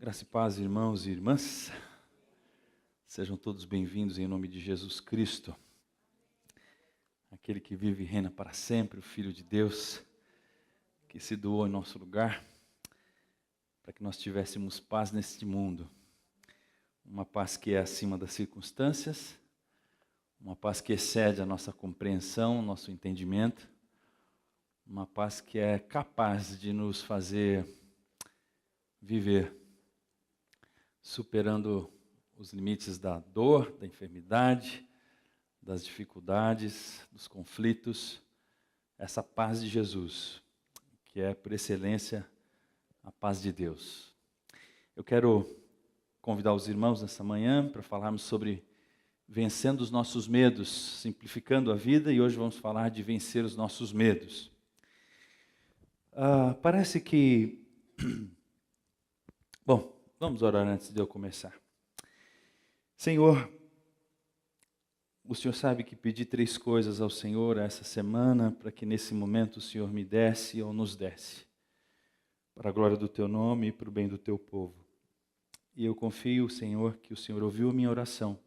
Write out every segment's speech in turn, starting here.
Graça e paz, irmãos e irmãs. Sejam todos bem-vindos em nome de Jesus Cristo, aquele que vive e reina para sempre, o Filho de Deus, que se doou em nosso lugar, para que nós tivéssemos paz neste mundo. Uma paz que é acima das circunstâncias, uma paz que excede a nossa compreensão, nosso entendimento, uma paz que é capaz de nos fazer viver superando os limites da dor, da enfermidade, das dificuldades, dos conflitos, essa paz de Jesus, que é, por excelência, a paz de Deus. Eu quero convidar os irmãos nessa manhã para falarmos sobre vencendo os nossos medos, simplificando a vida, e hoje vamos falar de vencer os nossos medos. Parece que... Bom, vamos orar antes de eu começar. Senhor, o Senhor sabe que pedi 3 coisas ao Senhor essa semana, para que nesse momento o Senhor me desse ou nos desse, para a glória do Teu nome e para o bem do Teu povo. E eu confio, Senhor, que o Senhor ouviu a minha oração,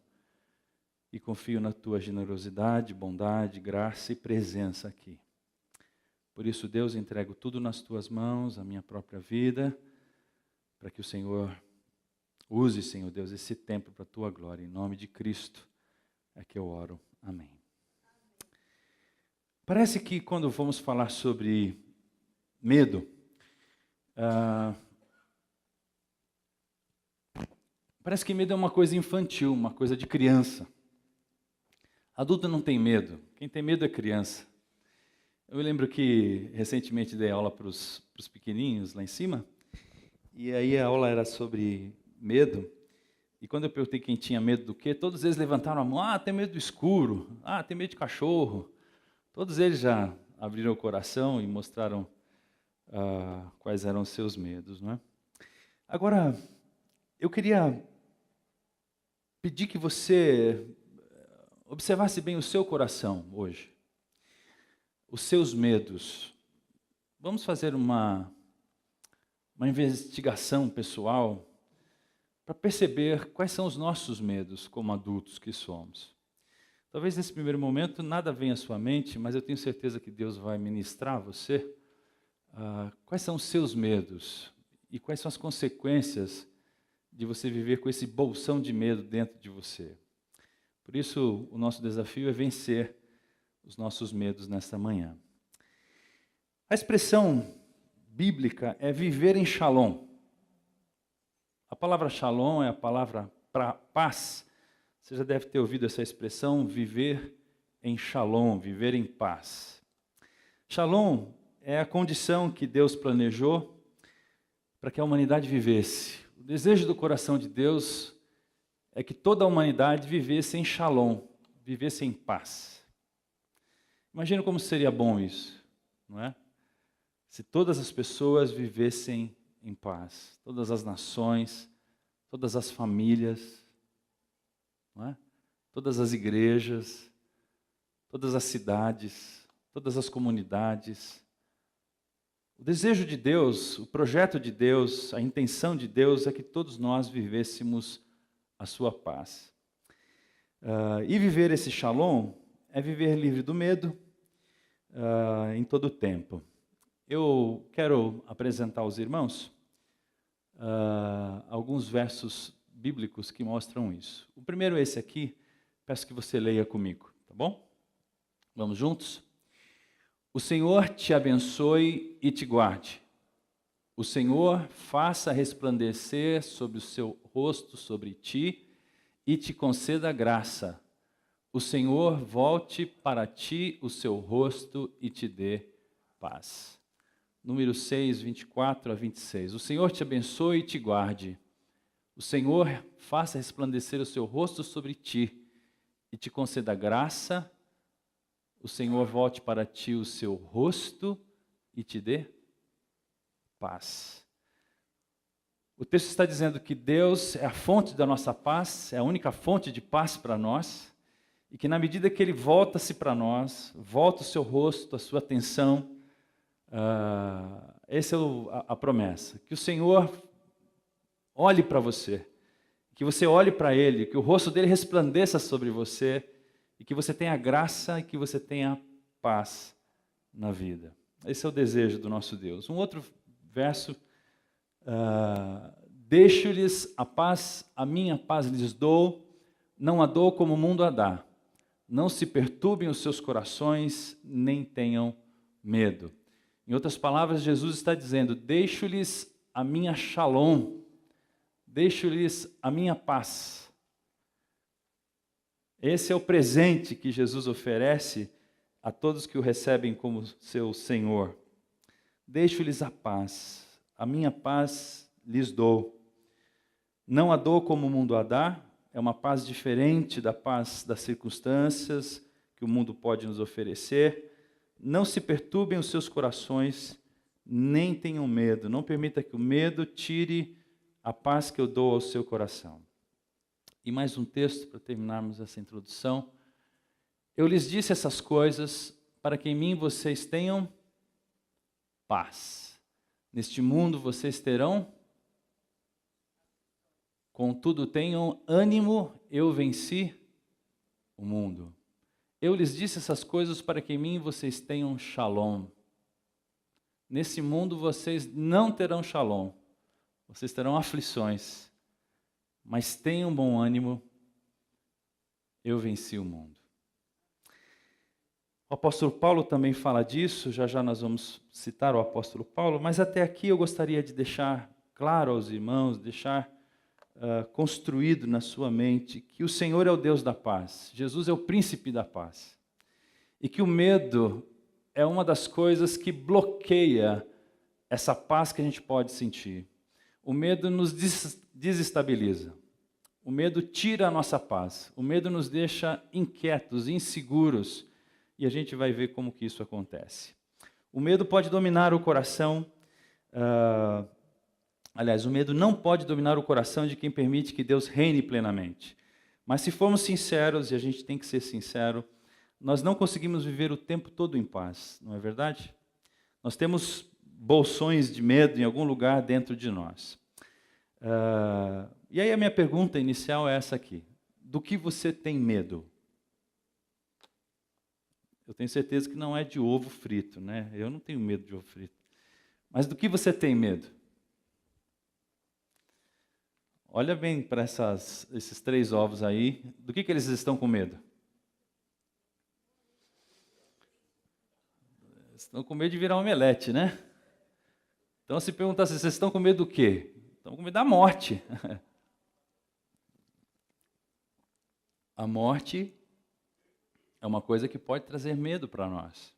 e confio na Tua generosidade, bondade, graça e presença aqui. Por isso, Deus, entrego tudo nas Tuas mãos, a minha própria vida, para que o Senhor use, Senhor Deus, esse tempo para a Tua glória. Em nome de Cristo é que eu oro. Amém. Parece que quando vamos falar sobre medo, parece que medo é uma coisa infantil, uma coisa de criança. Adulto não tem medo, quem tem medo é criança. Eu me lembro que recentemente dei aula para os pequenininhos lá em cima, e aí a aula era sobre medo, e quando eu perguntei quem tinha medo do quê, todos eles levantaram a mão. Tem medo do escuro, tem medo de cachorro. Todos eles já abriram o coração e mostraram quais eram os seus medos, não é? Agora, eu queria pedir que você observasse bem o seu coração hoje, os seus medos. Vamos fazer uma investigação pessoal para perceber quais são os nossos medos como adultos que somos. Talvez nesse primeiro momento nada venha à sua mente, mas eu tenho certeza que Deus vai ministrar a você quais são os seus medos e quais são as consequências de você viver com esse bolsão de medo dentro de você. Por isso, o nosso desafio é vencer os nossos medos nesta manhã. A expressão bíblica é viver em shalom. A palavra shalom é a palavra para paz. Você já deve ter ouvido essa expressão, viver em shalom, viver em paz. Shalom é a condição que Deus planejou para que a humanidade vivesse. O desejo do coração de Deus é que toda a humanidade vivesse em shalom, vivesse em paz. Imagina como seria bom isso, não é? Se todas as pessoas vivessem em paz, todas as nações, todas as famílias, não é? Todas as igrejas, todas as cidades, todas as comunidades. O desejo de Deus, o projeto de Deus, a intenção de Deus é que todos nós vivêssemos a sua paz. E viver esse shalom é viver livre do medo em todo o tempo. Eu quero apresentar aos irmãos alguns versos bíblicos que mostram isso. O primeiro é esse aqui, peço que você leia comigo, tá bom? Vamos juntos? O Senhor te abençoe e te guarde. O Senhor faça resplandecer sobre o seu rosto sobre ti e te conceda graça. O Senhor volte para ti o seu rosto e te dê paz. Número 6, 24 a 26. O Senhor te abençoe e te guarde. O Senhor faça resplandecer o seu rosto sobre ti e te conceda graça. O Senhor volte para ti o seu rosto e te dê paz. O texto está dizendo que Deus é a fonte da nossa paz, é a única fonte de paz para nós, e que na medida que Ele volta-se para nós, volta o seu rosto, a sua atenção, essa é a promessa, que o Senhor olhe para você, que você olhe para Ele, que o rosto dele resplandeça sobre você, e que você tenha graça e que você tenha paz na vida. Esse é o desejo do nosso Deus. Um outro verso, deixo-lhes a paz, a minha paz lhes dou, não a dou como o mundo a dá. Não se perturbem os seus corações, nem tenham medo. Em outras palavras, Jesus está dizendo, deixo-lhes a minha shalom, deixo-lhes a minha paz. Esse é o presente que Jesus oferece a todos que o recebem como seu Senhor. Deixo-lhes a paz, a minha paz lhes dou. Não a dou como o mundo a dá, é uma paz diferente da paz das circunstâncias que o mundo pode nos oferecer. Não se perturbem os seus corações, nem tenham medo. Não permita que o medo tire a paz que eu dou ao seu coração. E mais um texto para terminarmos essa introdução. Eu lhes disse essas coisas para que em mim vocês tenham paz. Neste mundo vocês terão, contudo tenham ânimo, eu venci o mundo. Eu lhes disse essas coisas para que em mim vocês tenham shalom. Nesse mundo vocês não terão shalom, vocês terão aflições, mas tenham bom ânimo, eu venci o mundo. O apóstolo Paulo também fala disso, já já nós vamos citar o apóstolo Paulo, mas até aqui eu gostaria de deixar claro aos irmãos, deixar construído na sua mente que o Senhor é o Deus da paz, Jesus é o príncipe da paz, e que o medo é uma das coisas que bloqueia essa paz que a gente pode sentir. O medo nos desestabiliza, o medo tira a nossa paz, o medo nos deixa inquietos, inseguros, e a gente vai ver como que isso acontece. O medo pode dominar o coração, aliás, o medo não pode dominar o coração de quem permite que Deus reine plenamente. Mas se formos sinceros, e a gente tem que ser sincero, nós não conseguimos viver o tempo todo em paz, não é verdade? Nós temos bolsões de medo em algum lugar dentro de nós. E aí a minha pergunta inicial é essa aqui. Do que você tem medo? Eu tenho certeza que não é de ovo frito, né? Eu não tenho medo de ovo frito. Mas do que você tem medo? Olha bem para esses 3 ovos aí. Do que eles estão com medo? Estão com medo de virar omelete, né? Então, se perguntar assim, vocês estão com medo do quê? Estão com medo da morte. A morte é uma coisa que pode trazer medo para nós.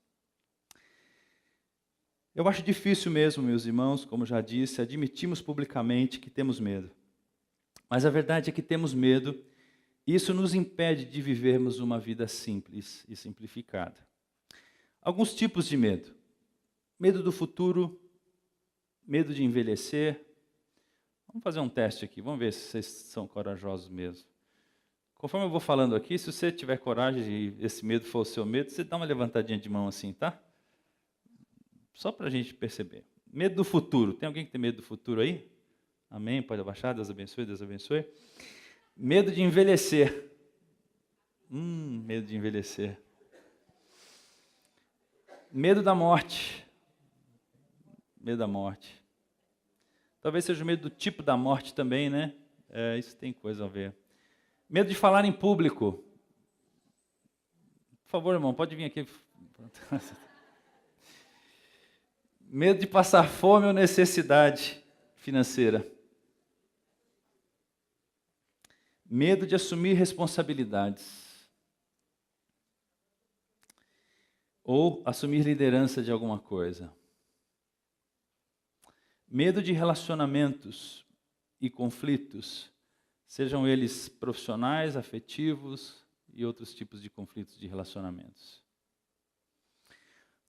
Eu acho difícil mesmo, meus irmãos, como já disse, admitirmos publicamente que temos medo. Mas a verdade é que temos medo e isso nos impede de vivermos uma vida simples e simplificada. Alguns tipos de medo. Medo do futuro, medo de envelhecer. Vamos fazer um teste aqui, vamos ver se vocês são corajosos mesmo. Conforme eu vou falando aqui, se você tiver coragem e esse medo for o seu medo, você dá uma levantadinha de mão assim, tá? Só para a gente perceber. Medo do futuro. Tem alguém que tem medo do futuro aí? Amém? Pode abaixar, Deus abençoe, Deus abençoe. Medo de envelhecer. Medo de envelhecer. Medo da morte. Medo da morte. Talvez seja o medo do tipo da morte também, né? Isso tem coisa a ver. Medo de falar em público. Por favor, irmão, pode vir aqui. Medo de passar fome ou necessidade financeira. Medo de assumir responsabilidades. Ou assumir liderança de alguma coisa. Medo de relacionamentos e conflitos. Sejam eles profissionais, afetivos e outros tipos de conflitos de relacionamentos.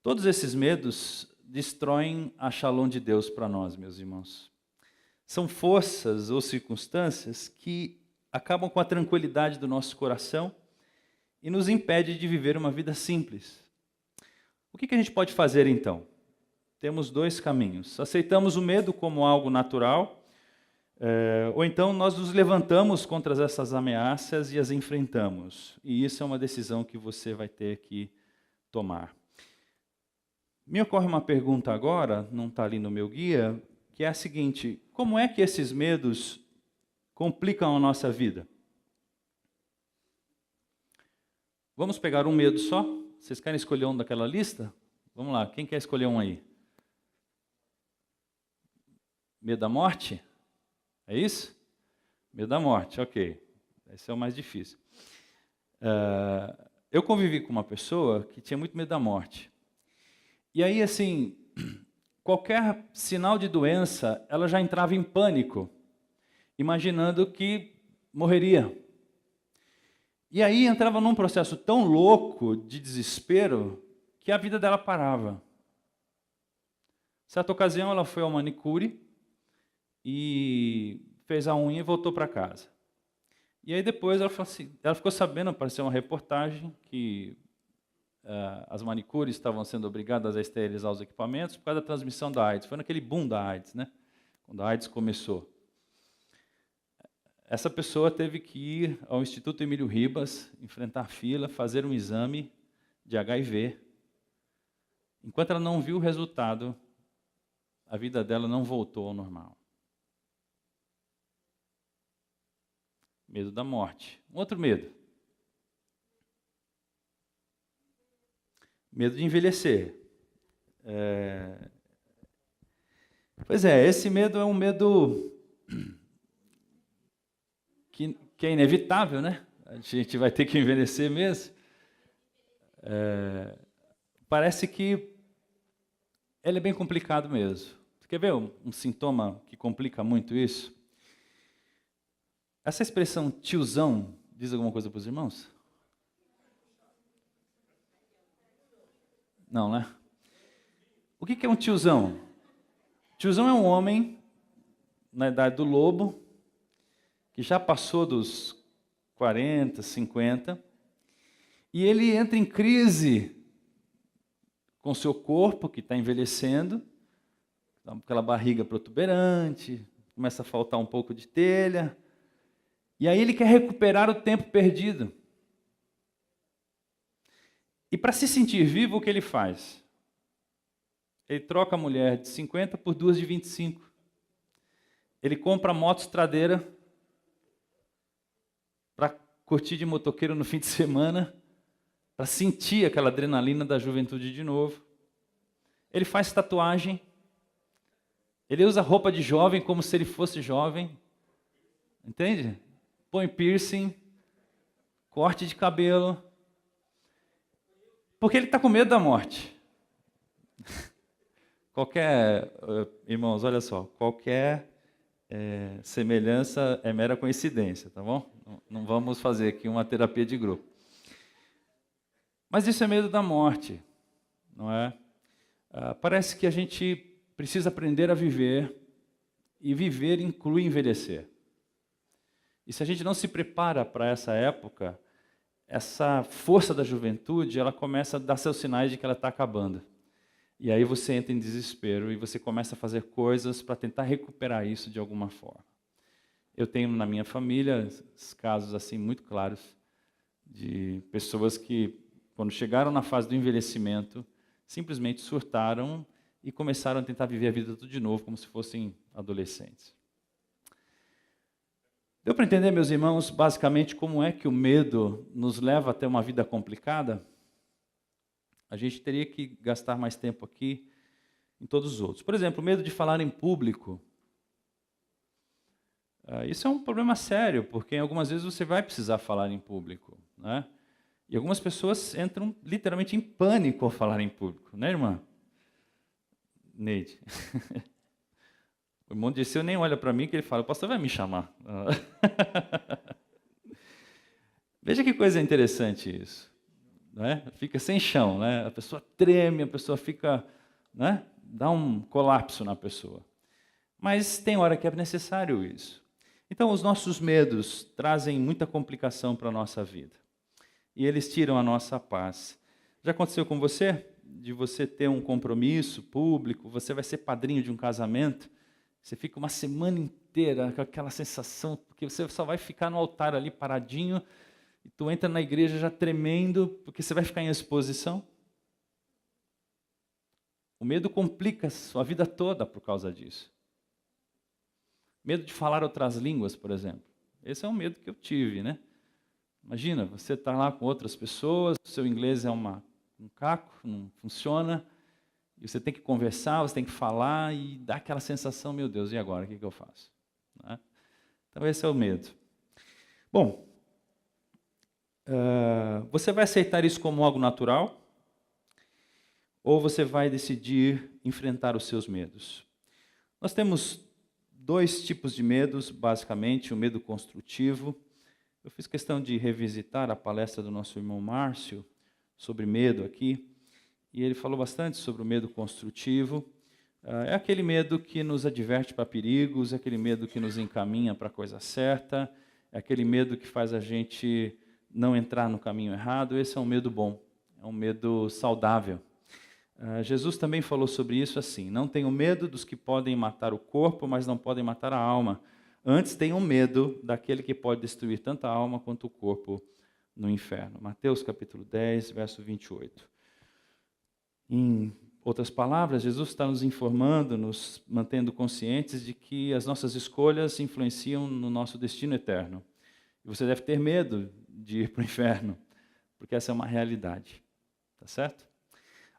Todos esses medos destroem a shalom de Deus para nós, meus irmãos. São forças ou circunstâncias que acabam com a tranquilidade do nosso coração e nos impedem de viver uma vida simples. O que a gente pode fazer então? Temos 2 caminhos. Aceitamos o medo como algo natural, Ou então nós nos levantamos contra essas ameaças e as enfrentamos. E isso é uma decisão que você vai ter que tomar. Me ocorre uma pergunta agora, não está ali no meu guia, que é a seguinte: como é que esses medos complicam a nossa vida? Vamos pegar um medo só? Vocês querem escolher um daquela lista? Vamos lá, quem quer escolher um aí? Medo da morte? É isso? Medo da morte, ok. Esse é o mais difícil. Eu convivi com uma pessoa que tinha muito medo da morte. E aí, assim, qualquer sinal de doença, ela já entrava em pânico, imaginando que morreria. E aí entrava num processo tão louco de desespero que a vida dela parava. Certa ocasião, ela foi ao manicure e fez a unha e voltou para casa. E aí depois ela falou assim, ela ficou sabendo, apareceu uma reportagem que as manicures estavam sendo obrigadas a esterilizar os equipamentos por causa da transmissão da AIDS. Foi naquele boom da AIDS, né? Quando a AIDS começou. Essa pessoa teve que ir ao Instituto Emílio Ribas, enfrentar fila, fazer um exame de HIV. Enquanto ela não viu o resultado, a vida dela não voltou ao normal. Medo da morte. Um outro medo. Medo de envelhecer. Pois é, esse medo é um medo que é inevitável, né? A gente vai ter que envelhecer mesmo. Parece que ele é bem complicado mesmo. Você quer ver um sintoma que complica muito isso? Essa expressão tiozão diz alguma coisa para os irmãos? Não, né? O que é um tiozão? Tiozão é um homem, na idade do lobo, que já passou dos 40, 50, e ele entra em crise com seu corpo, que está envelhecendo, aquela barriga protuberante, começa a faltar um pouco de telha, e aí ele quer recuperar o tempo perdido. E para se sentir vivo, o que ele faz? Ele troca a mulher de 50 por duas de 25. Ele compra a moto estradeira para curtir de motoqueiro no fim de semana, para sentir aquela adrenalina da juventude de novo. Ele faz tatuagem. Ele usa roupa de jovem como se ele fosse jovem. Entende? Põe piercing, corte de cabelo. Porque ele está com medo da morte. Irmãos, olha só, qualquer semelhança é mera coincidência, tá bom? Não vamos fazer aqui uma terapia de grupo. Mas isso é medo da morte, não é? Parece que a gente precisa aprender a viver, e viver inclui envelhecer. E se a gente não se prepara para essa época, essa força da juventude, ela começa a dar seus sinais de que ela está acabando. E aí você entra em desespero e você começa a fazer coisas para tentar recuperar isso de alguma forma. Eu tenho na minha família casos assim muito claros de pessoas que, quando chegaram na fase do envelhecimento, simplesmente surtaram e começaram a tentar viver a vida tudo de novo, como se fossem adolescentes. Deu para entender, meus irmãos, basicamente como é que o medo nos leva a ter uma vida complicada? A gente teria que gastar mais tempo aqui em todos os outros. Por exemplo, o medo de falar em público. Isso é um problema sério, porque algumas vezes você vai precisar falar em público, né? E algumas pessoas entram literalmente em pânico ao falar em público, né, irmã? Neide. O irmão de Dirceu nem olha para mim, que ele fala, o pastor vai me chamar. Veja que coisa interessante isso. Não é? Fica sem chão, né? A pessoa treme, a pessoa fica, né? Dá um colapso na pessoa. Mas tem hora que é necessário isso. Então, os nossos medos trazem muita complicação para a nossa vida. E eles tiram a nossa paz. Já aconteceu com você? De você ter um compromisso público, você vai ser padrinho de um casamento, você fica uma semana inteira tremedeira, com aquela sensação, porque você só vai ficar no altar ali paradinho, e tu entra na igreja já tremendo, porque você vai ficar em exposição. O medo complica a sua vida toda por causa disso. Medo de falar outras línguas, por exemplo. Esse é um medo que eu tive, né? Imagina, você está lá com outras pessoas, o seu inglês é um caco, não funciona, e você tem que conversar, você tem que falar, e dá aquela sensação, meu Deus, e agora, o que eu faço? Né? Então esse é o medo. Bom, você vai aceitar isso como algo natural? Ou você vai decidir enfrentar os seus medos? Nós temos 2 tipos de medos, basicamente, o medo construtivo. Eu fiz questão de revisitar a palestra do nosso irmão Márcio sobre medo aqui, e ele falou bastante sobre o medo construtivo. É aquele medo que nos adverte para perigos, é aquele medo que nos encaminha para a coisa certa, é aquele medo que faz a gente não entrar no caminho errado. Esse é um medo bom, é um medo saudável. Jesus também falou sobre isso assim: não tenham medo dos que podem matar o corpo, mas não podem matar a alma. Antes tenham medo daquele que pode destruir tanto a alma quanto o corpo no inferno. Mateus capítulo 10, verso 28. Em outras palavras, Jesus está nos informando, nos mantendo conscientes de que as nossas escolhas influenciam no nosso destino eterno. E você deve ter medo de ir para o inferno, porque essa é uma realidade. Tá certo?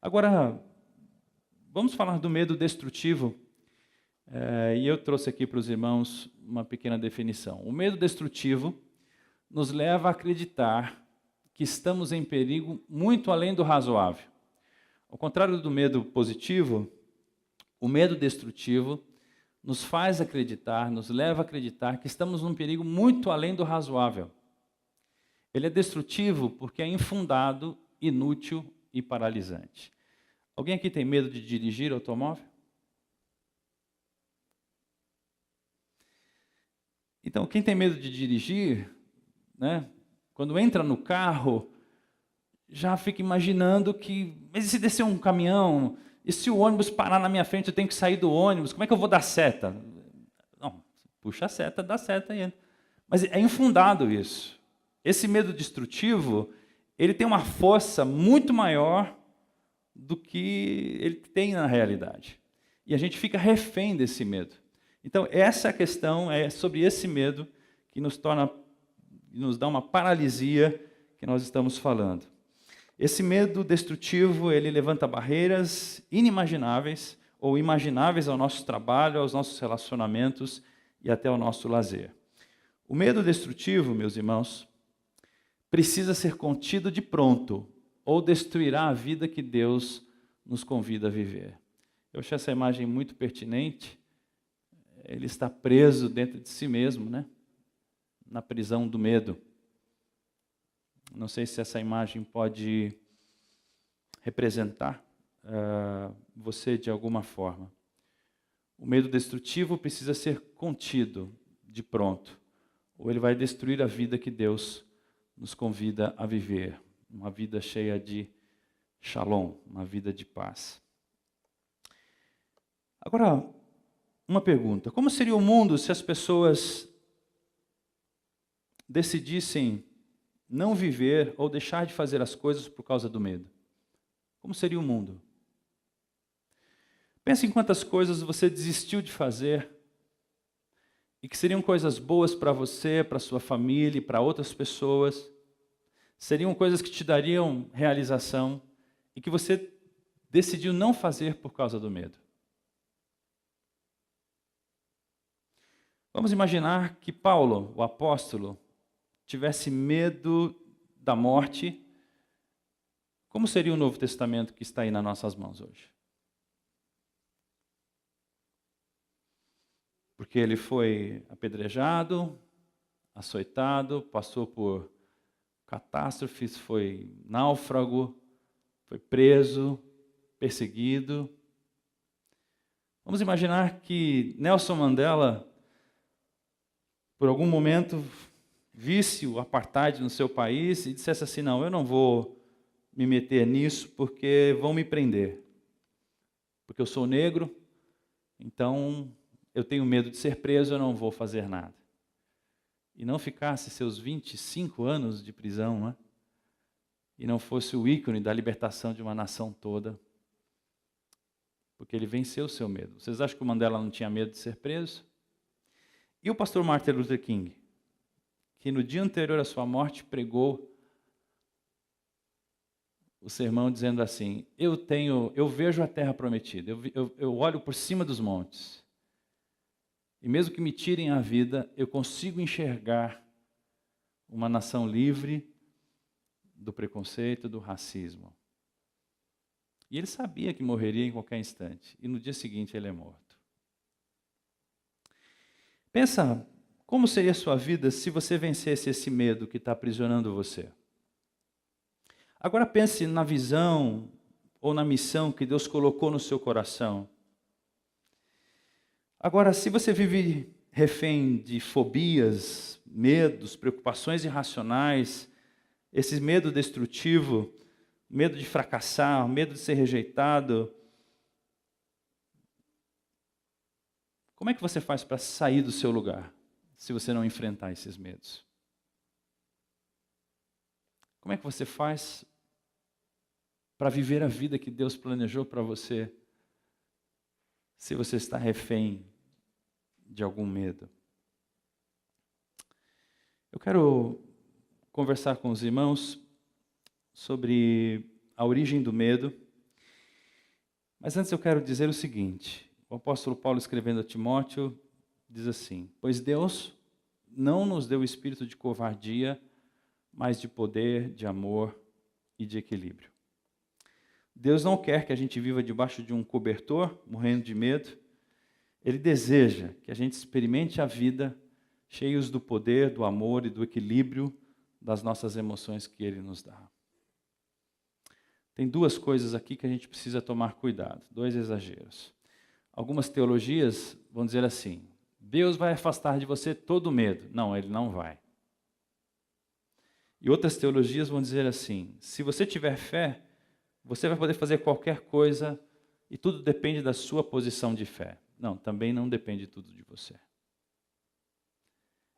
Agora, vamos falar do medo destrutivo. E eu trouxe aqui para os irmãos uma pequena definição. O medo destrutivo nos leva a acreditar que estamos em perigo muito além do razoável. Ao contrário do medo positivo, o medo destrutivo nos faz acreditar, nos leva a acreditar que estamos num perigo muito além do razoável. Ele é destrutivo porque é infundado, inútil e paralisante. Alguém aqui tem medo de dirigir automóvel? Então, quem tem medo de dirigir, né, quando entra no carro, já fica imaginando que, mas e se descer um caminhão? E se o ônibus parar na minha frente, eu tenho que sair do ônibus? Como é que eu vou dar seta? Não, puxa a seta, dá seta e entra. Mas é infundado isso. Esse medo destrutivo, ele tem uma força muito maior do que ele tem na realidade. E a gente fica refém desse medo. Então, essa questão é sobre esse medo que nos dá uma paralisia que nós estamos falando. Esse medo destrutivo, ele levanta barreiras inimagináveis ou imagináveis ao nosso trabalho, aos nossos relacionamentos e até ao nosso lazer. O medo destrutivo, meus irmãos, precisa ser contido de pronto, ou destruirá a vida que Deus nos convida a viver. Eu achei essa imagem muito pertinente. Ele está preso dentro de si mesmo, né? Na prisão do medo. Não sei se essa imagem pode representar você de alguma forma. O medo destrutivo precisa ser contido de pronto, ou ele vai destruir a vida que Deus nos convida a viver. Uma vida cheia de shalom, uma vida de paz. Agora, uma pergunta: como seria o mundo se as pessoas decidissem não viver ou deixar de fazer as coisas por causa do medo? Como seria o mundo? Pense em quantas coisas você desistiu de fazer e que seriam coisas boas para você, para sua família e para outras pessoas. Seriam coisas que te dariam realização e que você decidiu não fazer por causa do medo. Vamos imaginar que Paulo, o apóstolo, tivesse medo da morte. Como seria o Novo Testamento que está aí nas nossas mãos hoje? Porque ele foi apedrejado, açoitado, passou por catástrofes, foi náufrago, foi preso, perseguido. Vamos imaginar que Nelson Mandela, por algum momento, visse o apartheid no seu país e dissesse assim: não, eu não vou me meter nisso porque vão me prender. Porque eu sou negro, então eu tenho medo de ser preso, eu não vou fazer nada. E não ficasse seus 25 anos de prisão, não é? E não fosse o ícone da libertação de uma nação toda, porque ele venceu o seu medo. Vocês acham que o Mandela não tinha medo de ser preso? E o pastor Martin Luther King, que no dia anterior à sua morte pregou o sermão dizendo assim: eu vejo a terra prometida, eu olho por cima dos montes, e mesmo que me tirem a vida, eu consigo enxergar uma nação livre do preconceito, do racismo. E ele sabia que morreria em qualquer instante, e no dia seguinte ele é morto. Pensa, como seria a sua vida se você vencesse esse medo que está aprisionando você? Agora pense na visão ou na missão que Deus colocou no seu coração. Agora, se você vive refém de fobias, medos, preocupações irracionais, esse medo destrutivo, medo de fracassar, medo de ser rejeitado, como é que você faz para sair do seu lugar, se você não enfrentar esses medos? Como é que você faz para viver a vida que Deus planejou para você, se você está refém de algum medo? Eu quero conversar com os irmãos sobre a origem do medo, mas antes eu quero dizer o seguinte: o apóstolo Paulo, escrevendo a Timóteo, diz assim: pois Deus não nos deu o espírito de covardia, mas de poder, de amor e de equilíbrio. Deus não quer que a gente viva debaixo de um cobertor, morrendo de medo. Ele deseja que a gente experimente a vida cheios do poder, do amor e do equilíbrio das nossas emoções que Ele nos dá. Tem duas coisas aqui que a gente precisa tomar cuidado, dois exageros. Algumas teologias vão dizer assim: Deus vai afastar de você todo o medo. Não, Ele não vai. E outras teologias vão dizer assim: se você tiver fé, você vai poder fazer qualquer coisa e tudo depende da sua posição de fé. Não, também não depende tudo de você.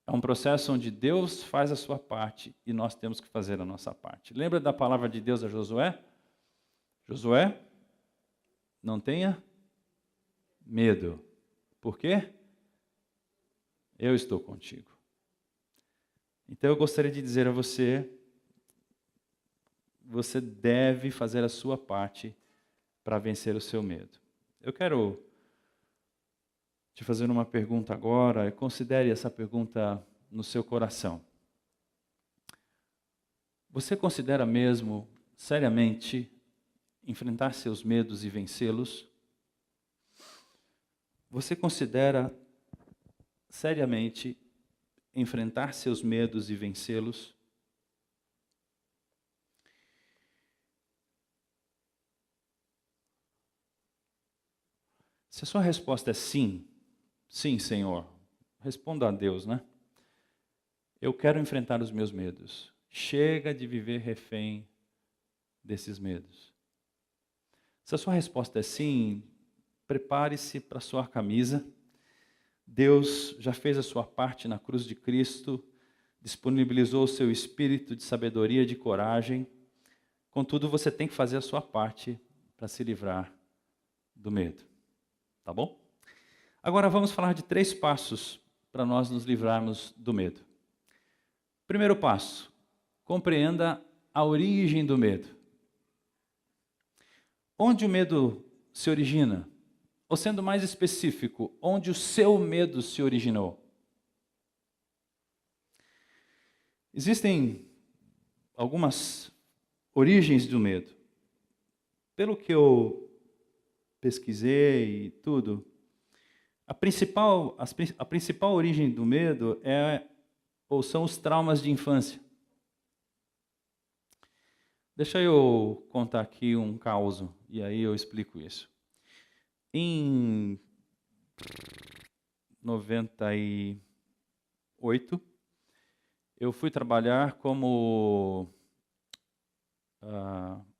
É um processo onde Deus faz a sua parte e nós temos que fazer a nossa parte. Lembra da palavra de Deus a Josué? Josué, não tenha medo. Por quê? Eu estou contigo. Então eu gostaria de dizer a você, você deve fazer a sua parte para vencer o seu medo. Eu quero te fazer uma pergunta agora, e considere essa pergunta no seu coração. Você considera mesmo, seriamente, enfrentar seus medos e vencê-los? Você considera, seriamente, enfrentar seus medos e vencê-los? Se a sua resposta é sim, sim, Senhor, responda a Deus, né? Eu quero enfrentar os meus medos. Chega de viver refém desses medos. Se a sua resposta é sim, prepare-se para suar camisa. Deus já fez a sua parte na cruz de Cristo, disponibilizou o seu espírito de sabedoria e de coragem. Contudo, você tem que fazer a sua parte para se livrar do medo. Tá bom? Agora vamos falar de 3 passos para nós nos livrarmos do medo. Primeiro passo: compreenda a origem do medo. Onde o medo se origina? Ou sendo mais específico, onde o seu medo se originou? Existem algumas origens do medo. Pelo que eu pesquisei e tudo, a principal origem do medo são os traumas de infância. Deixa eu contar aqui um caso, e aí eu explico isso. Em 98, eu fui trabalhar como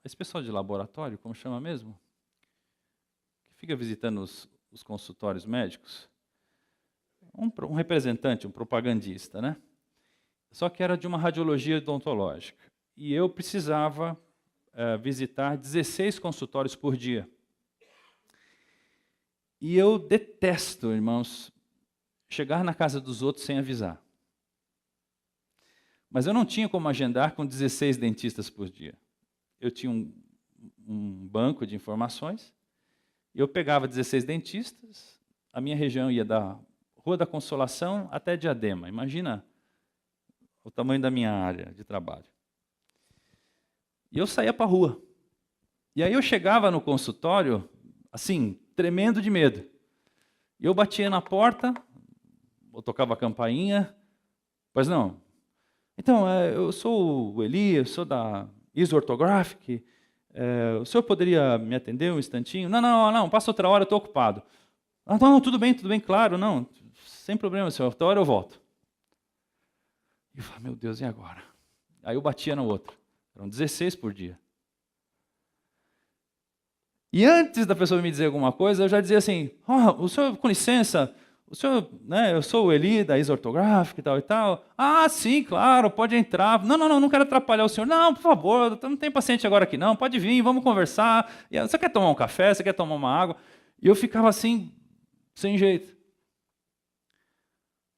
esse pessoal de laboratório, como chama mesmo? Que fica visitando os consultórios médicos. um representante, um propagandista, né? Só que era de uma radiologia odontológica. E eu precisava visitar 16 consultórios por dia. E eu detesto, irmãos, chegar na casa dos outros sem avisar. Mas eu não tinha como agendar com 16 dentistas por dia. Eu tinha um banco de informações, e eu pegava 16 dentistas, a minha região ia da Rua da Consolação até Diadema. Imagina o tamanho da minha área de trabalho. E eu saía para a rua. E aí eu chegava no consultório, assim, tremendo de medo. E eu batia na porta, eu tocava a campainha, pois não. Então, eu sou o Eli, eu sou da ISO Orthographic, o senhor poderia me atender um instantinho? Não, passa outra hora, eu estou ocupado. Não, tudo bem, claro, não, sem problema, senhor, outra hora eu volto. E eu falei, meu Deus, e agora? Aí eu batia no outro, eram 16 por dia. E antes da pessoa me dizer alguma coisa, eu já dizia assim, o senhor, com licença, o senhor, né, eu sou o Eli, da ISO Orthographic e tal e tal. Ah, sim, claro, pode entrar. Não quero atrapalhar o senhor. Não, por favor, não tem paciente agora aqui não, pode vir, vamos conversar. Você quer tomar um café, você quer tomar uma água? E eu ficava assim, sem jeito.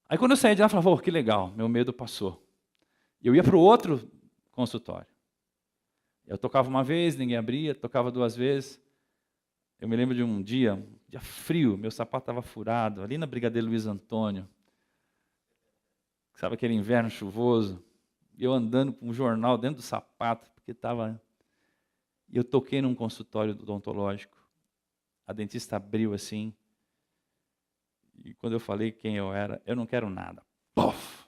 Aí quando eu saí de lá, eu falava, que legal, meu medo passou. Eu ia para o outro consultório. Eu tocava uma vez, ninguém abria, tocava 2 vezes. Eu me lembro de um dia frio, meu sapato estava furado, ali na Brigadeiro Luiz Antônio. Sabe aquele inverno chuvoso? E eu andando com um jornal dentro do sapato, porque estava... E eu toquei num consultório odontológico. A dentista abriu assim. E quando eu falei quem eu era, eu não quero nada. Pof!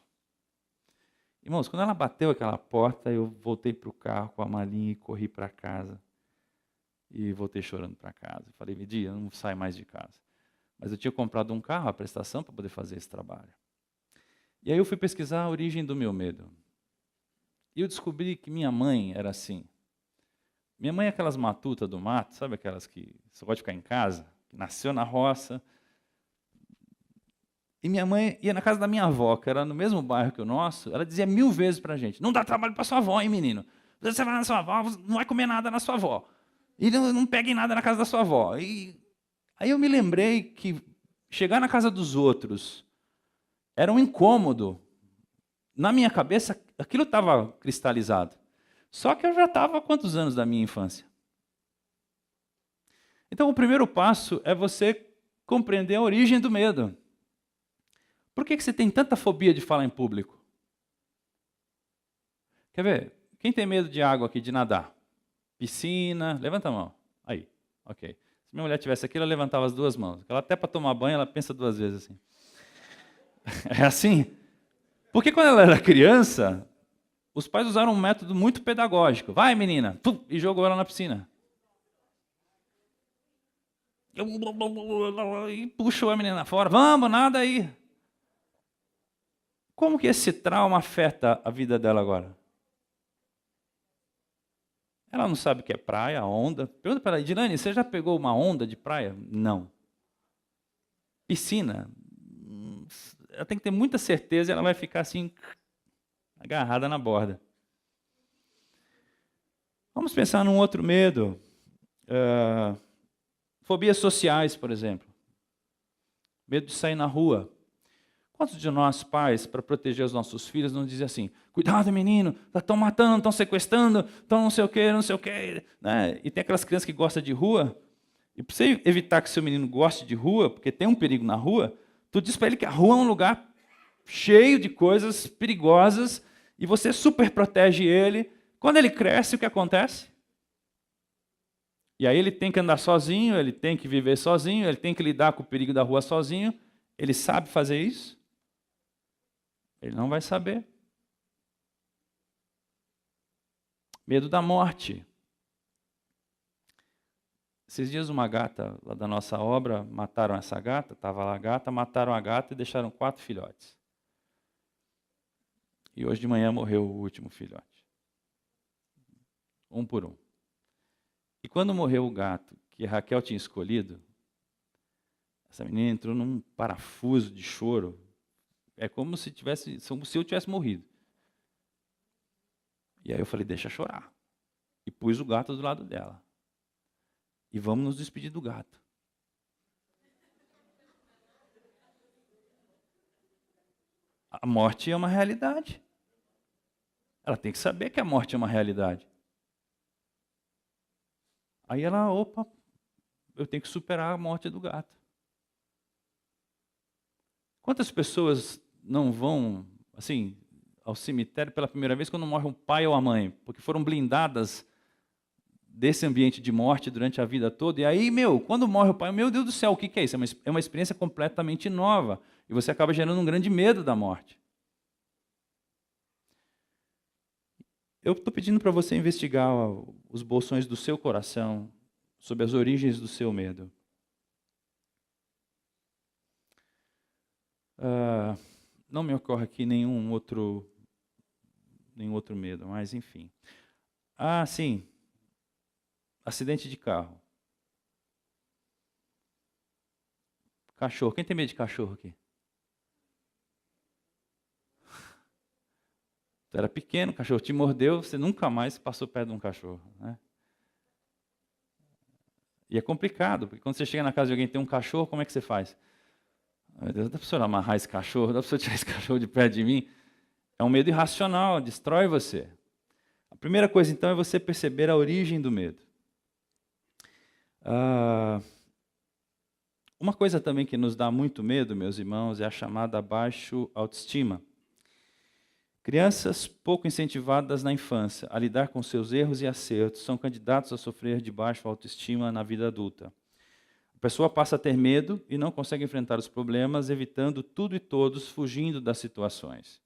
Irmãos, quando ela bateu aquela porta, eu voltei para o carro com a malinha e corri para casa. E voltei chorando para casa. Falei, Media, eu não saio mais de casa. Mas eu tinha comprado um carro, a prestação, para poder fazer esse trabalho. E aí eu fui pesquisar a origem do meu medo. E eu descobri que minha mãe era assim. Minha mãe é aquelas matutas do mato, sabe aquelas que só pode ficar em casa? Que nasceu na roça. E minha mãe ia na casa da minha avó, que era no mesmo bairro que o nosso, ela dizia 1000 vezes para a gente, não dá trabalho para sua avó, hein, menino? Você vai na sua avó, não vai comer nada na sua avó. E não peguem nada na casa da sua avó. E aí eu me lembrei que chegar na casa dos outros era um incômodo. Na minha cabeça, aquilo estava cristalizado. Só que eu já estava há quantos anos da minha infância? Então, o primeiro passo é você compreender a origem do medo. Por que você tem tanta fobia de falar em público? Quer ver? Quem tem medo de água aqui, de nadar? Piscina, levanta a mão. Aí, ok. Se minha mulher estivesse aqui, ela levantava as 2 mãos. Ela até para tomar banho, ela pensa 2 vezes assim. É assim? Porque quando ela era criança, os pais usaram um método muito pedagógico. Vai, menina! Pum, e jogou ela na piscina. E puxou a menina fora. Vamos, nada aí. Como que esse trauma afeta a vida dela agora? Ela não sabe o que é praia, onda. Pergunta para ela, Edilane, você já pegou uma onda de praia? Não. Piscina? Ela tem que ter muita certeza e ela vai ficar assim, agarrada na borda. Vamos pensar num outro medo. Fobias sociais, por exemplo. Medo de sair na rua. Quantos de nós, pais, para proteger os nossos filhos, não dizem assim, cuidado, menino, estão matando, estão sequestrando, estão não sei o quê, né? E tem aquelas crianças que gostam de rua, e para você evitar que seu menino goste de rua, porque tem um perigo na rua, tu diz para ele que a rua é um lugar cheio de coisas perigosas, e você super protege ele. Quando ele cresce, o que acontece? E aí ele tem que andar sozinho, ele tem que viver sozinho, ele tem que lidar com o perigo da rua sozinho. Ele sabe fazer isso? Ele não vai saber. Medo da morte. Esses dias uma gata lá da nossa obra, mataram essa gata, estava lá a gata, mataram a gata e deixaram 4 filhotes. E hoje de manhã morreu o último filhote. Um por um. E quando morreu o gato, que a Raquel tinha escolhido, Essa menina entrou num parafuso de choro. É como se eu tivesse morrido. E aí eu falei, deixa chorar. E pus o gato do lado dela. E vamos nos despedir do gato. A morte é uma realidade. Ela tem que saber que a morte é uma realidade. Aí ela, opa, eu tenho que superar a morte do gato. Quantas pessoas não vão, assim, ao cemitério pela primeira vez quando morre um pai ou a mãe? Porque foram blindadas desse ambiente de morte durante a vida toda. E aí, quando morre o pai, meu Deus do céu, o que é isso? É uma experiência completamente nova. E você acaba gerando um grande medo da morte. Eu estou pedindo para você investigar os bolsões do seu coração sobre as origens do seu medo. Não me ocorre aqui nenhum outro medo, mas enfim. Sim. Acidente de carro. Cachorro. Quem tem medo de cachorro aqui? Tu era pequeno, o cachorro te mordeu, você nunca mais passou perto de um cachorro, né? E é complicado, porque quando você chega na casa de alguém e tem um cachorro, como é que você faz? Meu Deus, dá para o senhor amarrar esse cachorro? Dá para o senhor tirar esse cachorro de perto de mim? É um medo irracional, destrói você. A primeira coisa, então, é você perceber a origem do medo. Uma coisa também que nos dá muito medo, meus irmãos, é a chamada baixa autoestima. Crianças pouco incentivadas na infância a lidar com seus erros e acertos são candidatos a sofrer de baixa autoestima na vida adulta. A pessoa passa a ter medo e não consegue enfrentar os problemas, evitando tudo e todos, fugindo das situações.